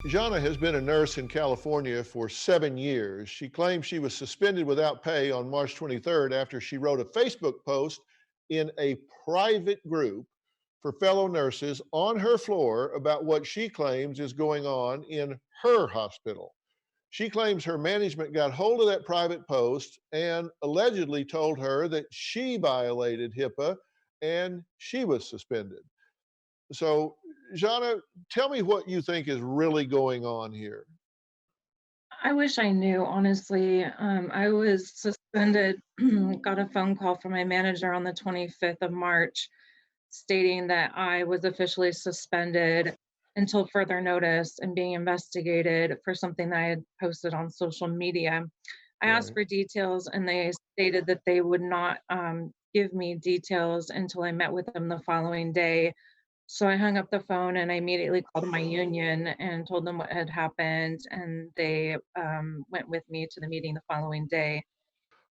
Johnna has been a nurse in California for 7 years. She claims she was suspended without pay on March 23rd after she wrote a Facebook post in a private group for fellow nurses on her floor about what she claims is going on in her hospital. She claims her management got hold of that private post and allegedly told her that she violated HIPAA and she was suspended. So, Jana, tell me what you think is really going on here. I wish I knew, honestly. I was suspended, got a phone call from my manager on the 25th of March stating that I was officially suspended until further notice and being investigated for something that I had posted on social media. I asked Right. for details and they stated that they would not give me details until I met with them the following day. So I hung up the phone and I immediately called my union and told them what had happened, and they went with me to the meeting the following day.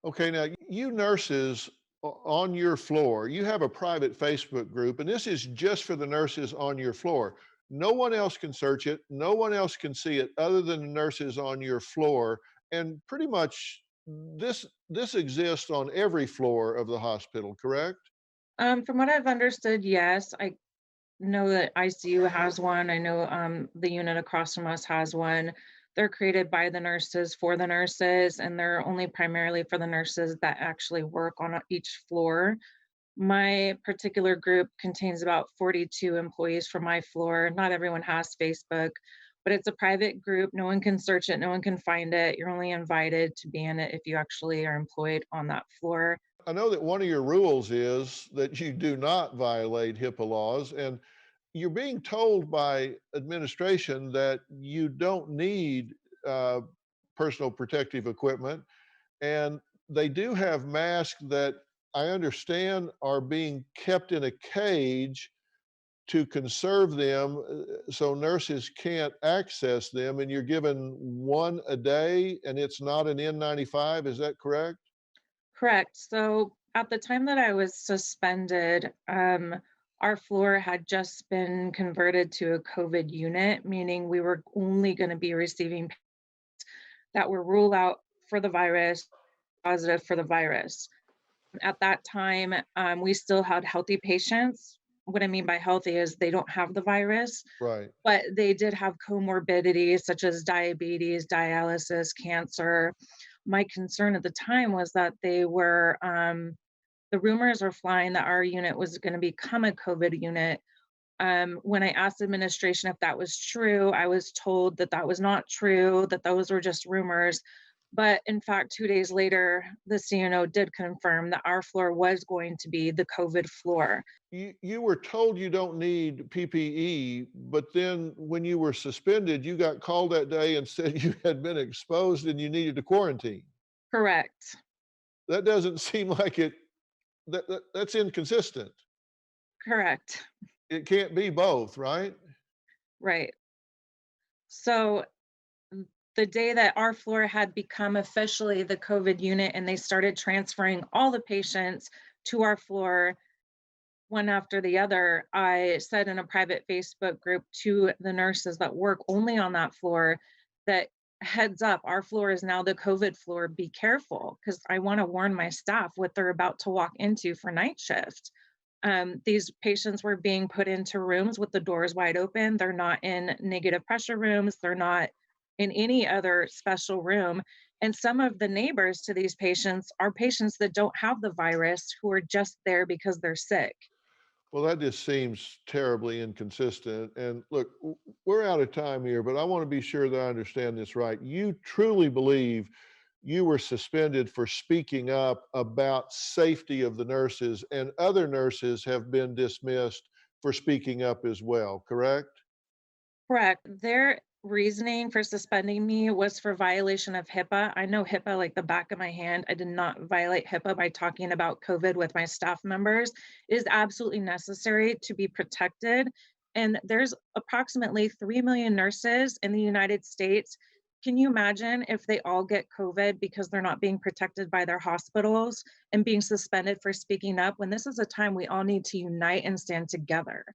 Okay, now you nurses on your floor, you have a private Facebook group, and this is just for the nurses on your floor. No one else can search it, no one else can see it other than the nurses on your floor. And pretty much this exists on every floor of the hospital, correct? From what I've understood, yes, I know that ICU has one. I know the unit across from us has one. They're created by the nurses for the nurses, and they're only primarily for the nurses that actually work on each floor. My particular group contains about 42 employees from my floor. Not everyone has Facebook, but it's a private group. No one can search it, no one can find it. You're only invited to be in it if you actually are employed on that floor. I know that one of your rules is that you do not violate HIPAA laws, and you're being told by administration that you don't need uh, personal protective equipment, and they do have masks that I understand are being kept in a cage to conserve them so nurses can't access them, and you're given one a day and it's not an N95. Is that correct? Correct. So at the time that I was suspended, our floor had just been converted to a COVID unit, meaning we were only going to be receiving that were ruled out for the virus, positive for the virus. At that time, we still had healthy patients. What I mean by healthy is they don't have the virus, Right. but they did have comorbidities such as diabetes, dialysis, cancer. My concern at the time was that the rumors are flying that our unit was going to become a COVID unit. When I asked administration if that was true, I was told that that was not true, that those were just rumors. But in fact, 2 days later, the CNO did confirm that our floor was going to be the COVID floor. You were told you don't need PPE, but then when you were suspended, you got called that day and said you had been exposed and you needed to quarantine. Correct. That doesn't seem like it. That's inconsistent. Correct. It can't be both, right? Right. So the day that our floor had become officially the COVID unit and they started transferring all the patients to our floor, one after the other, I said in a private Facebook group to the nurses that work only on that floor that heads up, our floor is now the COVID floor. Be careful because I want to warn my staff what they're about to walk into for night shift. These patients were being put into rooms with the doors wide open. They're not in negative pressure rooms, they're not in any other special room. And some of the neighbors to these patients are patients that don't have the virus who are just there because they're sick. Well, that just seems terribly inconsistent. And look, we're out of time here, but I want to be sure that I understand this right. You truly believe you were suspended for speaking up about safety of the nurses, and other nurses have been dismissed for speaking up as well, correct? Correct. Their reasoning for suspending me was for violation of HIPAA. I know HIPAA like the back of my hand. I did not violate HIPAA by talking about COVID with my staff members. It is absolutely necessary to be protected. And there's approximately 3 million nurses in the United States. Can you imagine if they all get COVID because they're not being protected by their hospitals and being suspended for speaking up when this is a time we all need to unite and stand together?